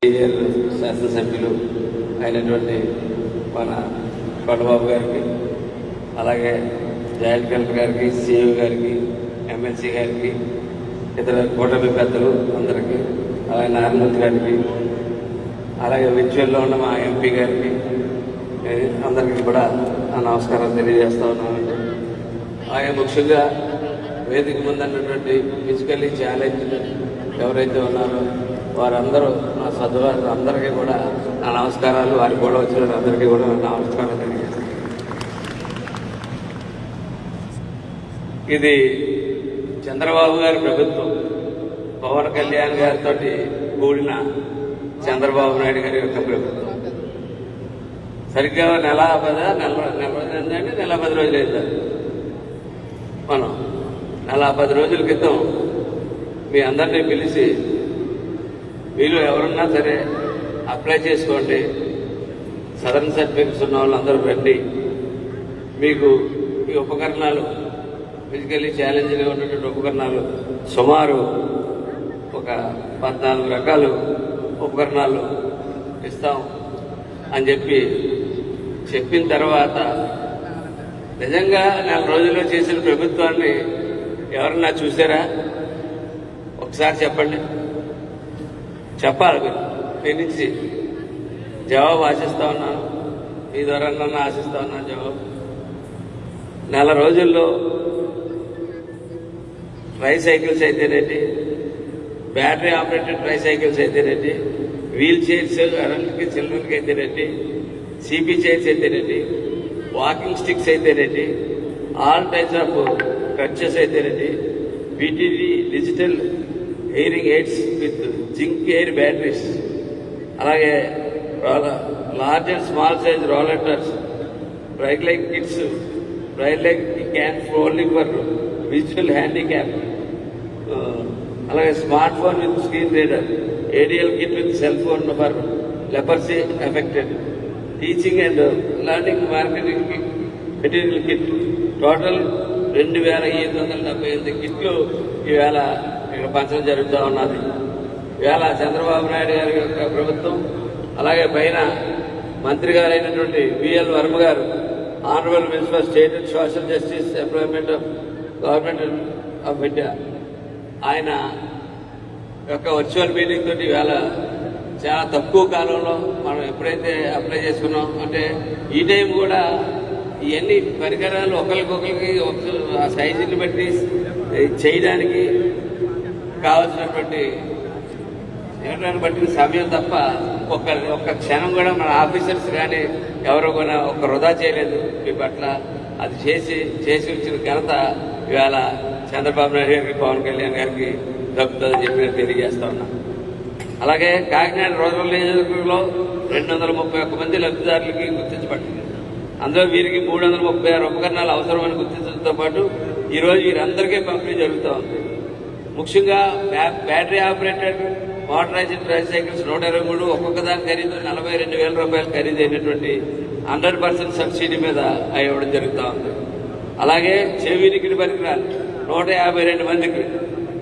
Senior శాసనసభ్యులు అయినటువంటి మన కొండబాబు గారికి, అలాగే జాయింట్ కలెక్టర్ గారికి, సిఇఓ గారికి, ఎమ్మెల్సీ గారికి, ఇతర కూటమి పెద్దలు అందరికీ, అలాగే నారాయణమూర్తి గారికి, అలాగే విజువల్లో ఉన్న మా ఎంపీ గారికి అందరికీ కూడా నా నమస్కారాలు తెలియజేస్తా ఉన్నానండి. అలాగే ముఖ్యంగా వేదిక ముందన్నటువంటి ఫిజికల్లీ ఛాలెంజ్డ్ ఎవరైతే ఉన్నారో వారందరూ నా సద్వారు అందరికీ కూడా నా నమస్కారాలు, వారికి కూడా వచ్చిన అందరికీ కూడా నా నమస్కారాలు తెలియజేస్తాను. ఇది చంద్రబాబు గారి ప్రభుత్వం, పవన్ కళ్యాణ్ గారితో కూడిన చంద్రబాబు నాయుడు గారి యొక్క ప్రభుత్వం. సరిగ్గా నెల 10 రోజులు అవుతారు. మనం నెల 10 రోజుల క్రితం మీ అందరినీ పిలిచి మీరు ఎవరున్నా సరే అప్లై చేసుకోండి, సదరన్ సర్టిఫికెట్స్ ఉన్న వాళ్ళందరూ రండి, మీకు ఈ ఉపకరణాలు ఫిజికల్లీ ఛాలెంజ్గా ఉన్నటువంటి ఉపకరణాలు సుమారు ఒక 14 రకాలు ఉపకరణాలు ఇస్తాం అని చెప్పిన తర్వాత నిజంగా 4 రోజుల్లో చేసిన ప్రభుత్వాన్ని ఎవరన్నా చూసారా? ఒకసారి చెప్పండి. చెప్పాలి. మీ నుంచి జవాబు ఆశిస్తా ఉన్నాను, మీ ద్వారా నన్ను ఆశిస్తా ఉన్నాను జవాబు. 4 రోజుల్లో ట్రైసైకిల్స్ అయితేనేంటి, బ్యాటరీ ఆపరేటెడ్ ట్రైసైకిల్స్ అయితేనేంటి, వీల్ చైర్స్ అడల్ట్కి చిల్డ్రన్కి అయితేనేంటి, సిపి చైర్స్ అయితేనేంటి, వాకింగ్ స్టిక్స్ అయితేనేంటి, ఆల్ టైప్స్ ఆఫ్ క్రచెస్ అయితేనేంటి, VTD digital hearing aids with zinc air batteries, అలాగే large and small size rollators, bright like kits, bright like cane folding for visual handicap, అలాగే smart phone with screen reader, ADL kit with cell phone for leprosy affected, teaching and learning marketing material kit, total 2778 కిట్లు ఈవేళ ఇక్కడ పంచడం జరుగుతూ ఉన్నది. ఈవేళ చంద్రబాబు నాయుడు గారి యొక్క ప్రభుత్వం, అలాగే పైన మంత్రి గారైనటువంటి విఎల్ వర్మ గారు, honourable minister state and social justice employment of government of India, ఆయన యొక్క వర్చువల్ మీటింగ్ తోటి ఈవేళ చాలా తక్కువ కాలంలో మనం ఎప్పుడైతే అప్లై చేసుకున్నాం అంటే ఈ టైం కూడా ఇవన్నీ పరికరాలు ఒకరికొకరికి ఆ సైజుని బట్టి చేయడానికి కావాల్సినటువంటి బట్టి సమయం తప్ప ఒక్క క్షణం కూడా మన ఆఫీసర్స్ కానీ ఎవరు కూడా ఒక్క వృధా చేయలేదు మీ పట్ల. అది చేసి వచ్చిన ఘనత ఇవాళ చంద్రబాబు నాయుడు గారికి, పవన్ కళ్యాణ్ గారికి దక్కుతుందని చెప్పి తెలియజేస్తా ఉన్నా. అలాగే కాకినాడ రూరల్ నియోజకవర్గంలో 231 మంది లబ్ధిదారులకి గుర్తించబడింది. అందులో వీరికి 336 ఉపకరణాలు అవసరమని గుర్తించడంతో పాటు ఈరోజు వీరందరికీ పంపిణీ జరుగుతూ ఉంది. ముఖ్యంగా బ్యాటరీ ఆపరేటెడ్ మోటరైజ్డ్ ట్రైసైకిల్స్ 123, ఒక్కొక్క దాని ఖరీదు 42,000 రూపాయలు ఖరీదైనటువంటి 100% సబ్సిడీ మీద ఇవ్వడం జరుగుతూ ఉంది. అలాగే చెవినికిడి పరికరాలు 152 మందికి,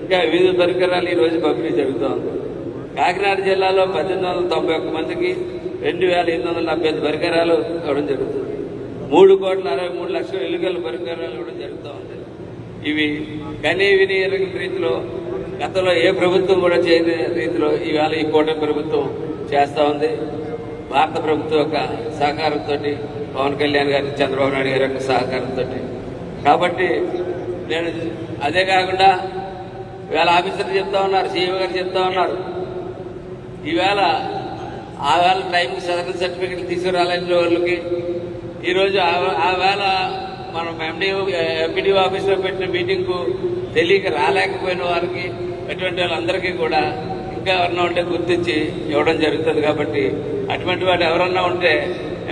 ఇంకా వివిధ పరికరాలు ఈరోజు పంపిణీ జరుగుతూ ఉంది. కాకినాడ జిల్లాలో 1891 మందికి 2,875 పరికరాలు ఇవ్వడం జరుగుతుంది. 3,63,00,000 ఎలుకల పరికరాలు ఇవ్వడం జరుగుతూ ఉంది. ఇవి కనీ విని ఎరగని రీతిలో గతంలో ఏ ప్రభుత్వం కూడా చేయని రీతిలో ఈవేళ ఈ కూటమి ప్రభుత్వం చేస్తూ ఉంది. భారత ప్రభుత్వం యొక్క సహకారంతో, పవన్ కళ్యాణ్ గారి, చంద్రబాబు నాయుడు గారి యొక్క సహకారంతో. కాబట్టి నేను అదే కాకుండా ఈవేళ ఆఫీసర్లు చెప్తా ఉన్నారు, సీఎం గారు చెప్తా ఉన్నారు, ఈవేళ ఆ వేళ టైంకి సదరన్ సర్టిఫికెట్లు తీసుకురాలేని వాళ్ళకి ఈరోజు ఆ వేళ మనం ఎంపీడీఓ ఆఫీస్లో పెట్టిన మీటింగ్కు తెలియక రాలేకపోయిన వారికి, అటువంటి వాళ్ళందరికీ కూడా ఇంకా ఎవరన్నా ఉంటే గుర్తించి ఇవ్వడం జరుగుతుంది. కాబట్టి అటువంటి వాడు ఎవరన్నా ఉంటే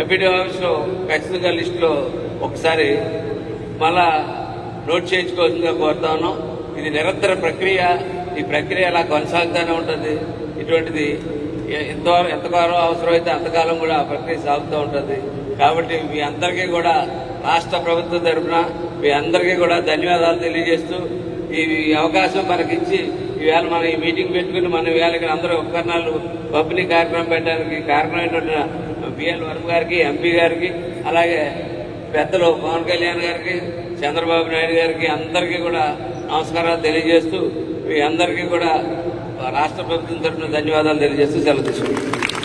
ఎంపీడీఓ ఆఫీస్లో ఖచ్చితంగా లిస్టులో ఒకసారి మళ్ళా నోట్ చేయించుకోవాల్సిందిగా కోరుతా ఉన్నాం. ఇది నిరంతర ప్రక్రియ, ఈ ప్రక్రియ అలా కొనసాగుతూనే ఉంటుంది. ఇటువంటిది ఎంతకాలం అవసరమైతే అంతకాలం కూడా ఆ ప్రక్రియ సాగుతూ ఉంటుంది. కాబట్టి మీ అందరికీ కూడా రాష్ట్ర ప్రభుత్వం తరఫున మీ అందరికీ కూడా ధన్యవాదాలు తెలియజేస్తూ ఈ అవకాశం మనకిచ్చి ఈవేళ మనం ఈ మీటింగ్ పెట్టుకుని మనం ఈవేళ ఇక్కడ అందరూ ఉపకరణాలు పంపిణీ కార్యక్రమం పెట్టడానికి కారణమైనటువంటి బిఎల్ వర్మ గారికి, ఎంపీ గారికి, అలాగే పెద్దలు పవన్ కళ్యాణ్ గారికి, చంద్రబాబు నాయుడు గారికి అందరికీ కూడా నమస్కారాలు తెలియజేస్తూ మీ అందరికీ కూడా రాష్ట్ర ప్రభుత్వం తరఫున ధన్యవాదాలు తెలియజేస్తూ సెలవు తీసుకుంటాం.